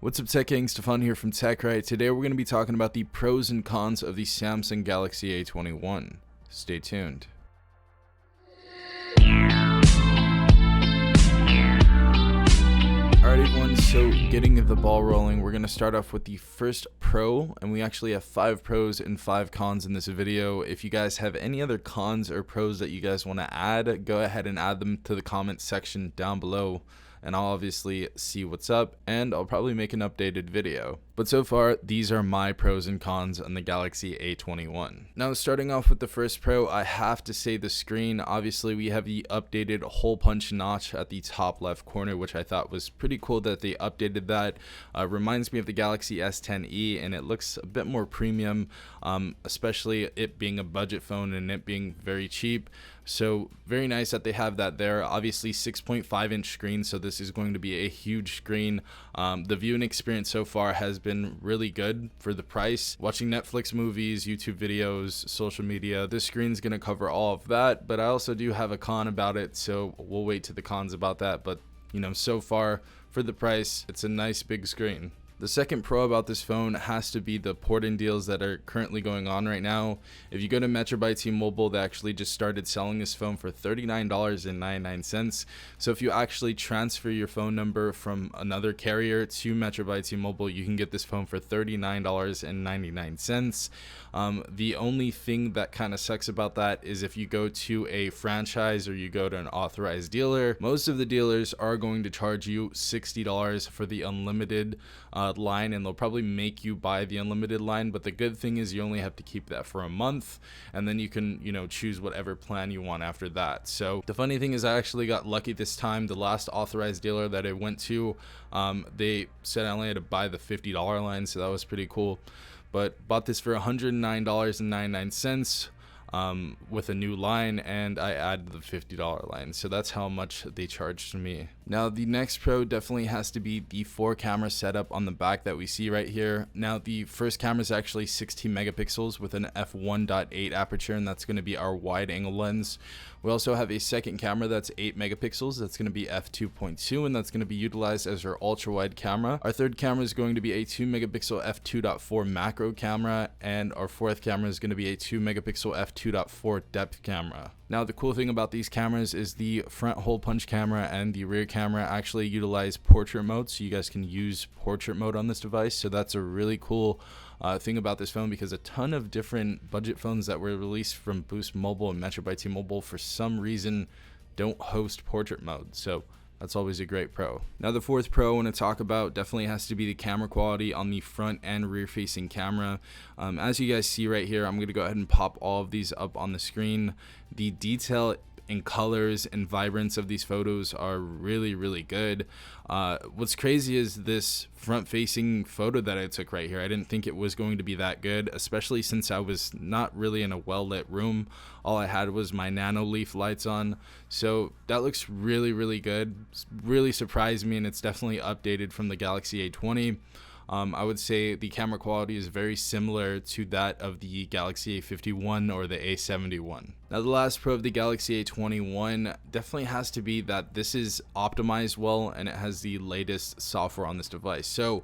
What's up, Tech Gang? Stefan here from TechRight. Today we're going to be talking about the pros and cons of the Samsung Galaxy A21. Stay tuned. Alright everyone, so getting the ball rolling, we're going to start off with the first pro, and we actually have 5 pros and 5 cons in this video. If you guys have any other cons or pros that you guys want to add, go ahead and add them to the comment section down below, and I'll obviously see what's up, and I'll probably make an updated video. But so far, these are my pros and cons on the Galaxy A21. Now, starting off with the first pro, I have to say the screen. Obviously, we have the updated hole punch notch at the top left corner, which I thought was pretty cool that they updated that. Reminds me of the Galaxy S10e, and it looks a bit more premium, especially it being a budget phone and it being very cheap. So very nice that they have that there. Obviously 6.5-inch screen, so this is going to be a huge screen. The viewing experience so far has been really good for the price. Watching Netflix movies, YouTube videos, social media, this screen's going to cover all of that, but I also do have a con about it, so we'll wait to the cons about that. But you know, so far for the price, it's a nice big screen. The second pro about this phone has to be the port-in deals that are currently going on right now. If you go to Metro by T-Mobile, they actually just started selling this phone for $39.99. So if you actually transfer your phone number from another carrier to Metro by T-Mobile, you can get this phone for $39.99. The only thing that kind of sucks about that is if you go to a franchise or you go to an authorized dealer, most of the dealers are going to charge you $60 for the unlimited line, and they'll probably make you buy the unlimited line. But the good thing is you only have to keep that for a month, and then you can, you know, choose whatever plan you want after that. So the funny thing is I actually got lucky this time. The last authorized dealer that I went to, they said I only had to buy the $50 line, so that was pretty cool. But bought this for $109.99 with a new line, and I added the $50 line, so that's how much they charged me. Now the next pro definitely has to be the 4-camera setup on the back that we see right here. Now the first camera is actually 16 megapixels with an f1.8 aperture, and that's going to be our wide angle lens. We also have a second camera that's 8 megapixels, that's going to be f2.2, and that's going to be utilized as our ultra wide camera. Our third camera is going to be a 2 megapixel f2.4 macro camera, and our fourth camera is going to be a 2 megapixel f2.4 depth camera. Now the cool thing about these cameras is the front hole punch camera and the rear camera actually utilize portrait mode, so you guys can use portrait mode on this device. So that's a really cool thing about this phone, because a ton of different budget phones that were released from Boost Mobile and Metro by T-Mobile for some reason don't host portrait mode. So that's always a great pro. Now the fourth pro I want to talk about definitely has to be the camera quality on the front and rear facing camera. As you guys see right here, I'm going to go ahead and pop all of these up on the screen. The detail and colors and vibrance of these photos are really good. What's crazy is this front facing photo that I took right here. I didn't think it was going to be that good, especially since I was not really in a well lit room. All I had was my nano leaf lights on, so that looks really good. Really surprised me, and it's definitely updated from the Galaxy A20. I would say the camera quality is very similar to that of the Galaxy A51 or the A71. Now the last pro of the Galaxy A21 definitely has to be that this is optimized well, and it has the latest software on this device. So,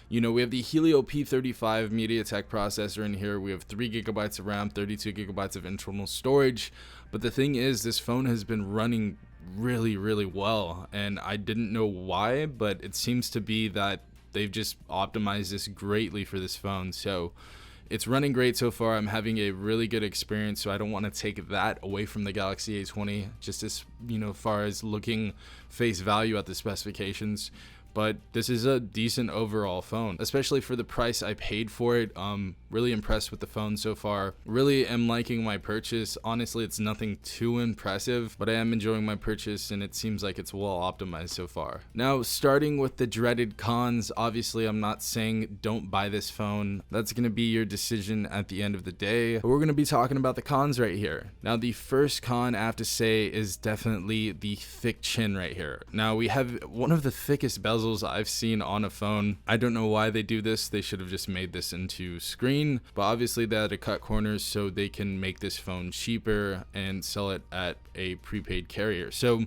you know, we have the Helio P35 MediaTek processor in here. We have 3 gigabytes of RAM, 32 gigabytes of internal storage. But the thing is, this phone has been running really well, and I didn't know why, but it seems to be that they've just optimized this greatly for this phone. So it's running great so far. I'm having a really good experience, so I don't want to take that away from the Galaxy A20, just as, you know, far as looking face value at the specifications. But this is a decent overall phone, especially for the price I paid for it. Really impressed with the phone so far. Really am liking my purchase. Honestly, it's nothing too impressive, but I am enjoying my purchase, and it seems like it's well optimized so far. Now, starting with the dreaded cons, obviously I'm not saying don't buy this phone. That's going to be your decision at the end of the day. But we're going to be talking about the cons right here. Now, the first con I have to say is definitely the thick chin right here. Now, we have one of the thickest bezels I've seen on a phone. I don't know why they do this. They should have just made this into screen, but obviously they had to cut corners so they can make this phone cheaper and sell it at a prepaid carrier. So,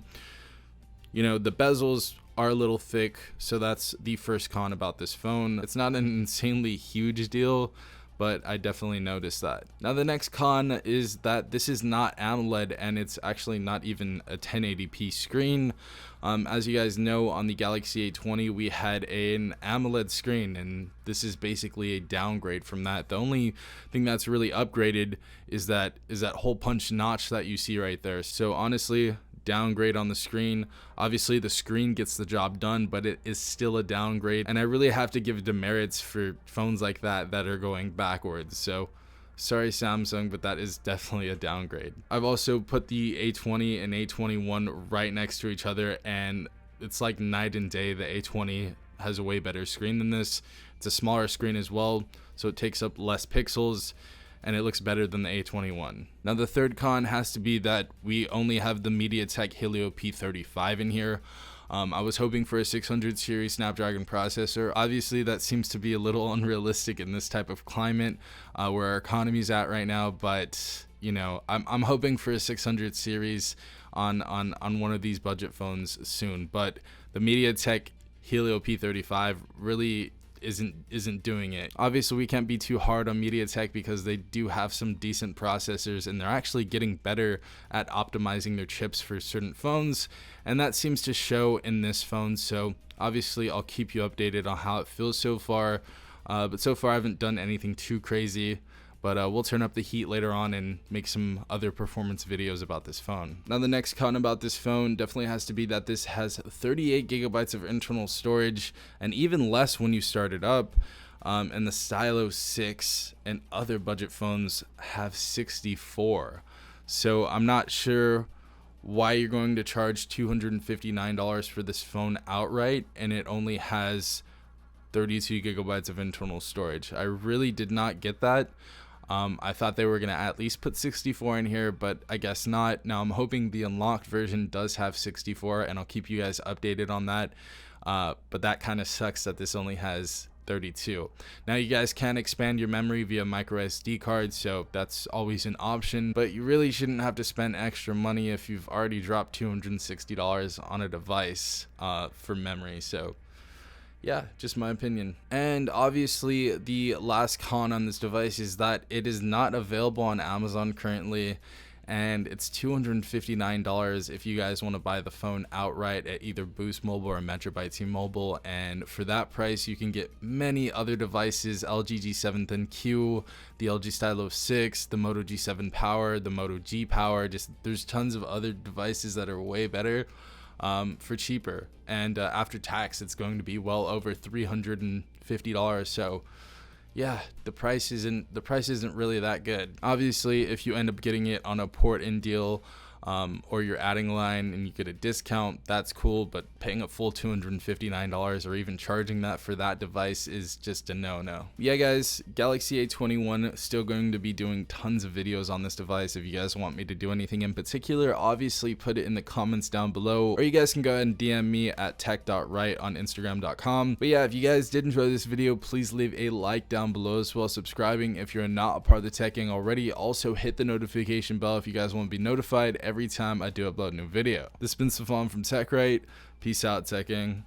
you know, the bezels are a little thick, so that's the first con about this phone. It's not an insanely huge deal, but I definitely noticed that. Now the next con is that this is not AMOLED, and it's actually not even a 1080p screen. As you guys know, on the Galaxy A20 we had an AMOLED screen, and this is basically a downgrade from that. The only thing that's really upgraded is that hole punch notch that you see right there. So honestly, downgrade on the screen. Obviously the screen gets the job done, but it is still a downgrade, and I really have to give demerits for phones like that are going backwards. So sorry Samsung, but that is definitely a downgrade. I've also put the A20 and A21 right next to each other, and it's like night and day. The A20 has a way better screen than this. It's a smaller screen as well, so it takes up less pixels, and it looks better than the A21. Now the third con has to be that we only have the MediaTek Helio P35 in here. I was hoping for a 600 series Snapdragon processor. Obviously that seems to be a little unrealistic in this type of climate where our economy's at right now, but you know, I'm hoping for a 600 series on one of these budget phones soon. But the MediaTek Helio P35 really isn't doing it. Obviously we can't be too hard on MediaTek because they do have some decent processors, and they're actually getting better at optimizing their chips for certain phones, and that seems to show in this phone. So obviously I'll keep you updated on how it feels so far, but so far I haven't done anything too crazy. But we'll turn up the heat later on and make some other performance videos about this phone. Now the next con about this phone definitely has to be that this has 38 gigabytes of internal storage, and even less when you start it up. And the Stylo 6 and other budget phones have 64. So I'm not sure why you're going to charge $259 for this phone outright, and it only has 32 gigabytes of internal storage. I really did not get that. I thought they were going to at least put 64 in here, but I guess not. Now I'm hoping the unlocked version does have 64, and I'll keep you guys updated on that. But that kind of sucks that this only has 32. Now you guys can expand your memory via micro SD card, so that's always an option, but you really shouldn't have to spend extra money if you've already dropped $260 on a device for memory. So yeah, just my opinion. And obviously the last con on this device is that it is not available on Amazon currently, and it's $259 if you guys want to buy the phone outright at either Boost Mobile or Metro by T-Mobile. And for that price you can get many other devices: LG G7 Thin Q, the LG Stylo 6, the Moto G7 Power, the Moto G Power. Just there's tons of other devices that are way better for cheaper, and after tax it's going to be well over $350. So yeah, the price isn't really that good. Obviously if you end up getting it on a port-in deal, or you're adding a line and you get a discount, that's cool, but paying a full $259 or even charging that for that device is just a no-no. Yeah guys, Galaxy A21 still going to be doing tons of videos on this device. If you guys want me to do anything in particular, obviously put it in the comments down below, or you guys can go ahead and DM me at tech.right on instagram.com. But yeah, if you guys did enjoy this video, please leave a like down below, as well as subscribing if you're not a part of the tech gang already. Also hit the notification bell if you guys want to be notified every time I do upload a new video. This has been Safan from TechRight. Peace out, Tech Gang.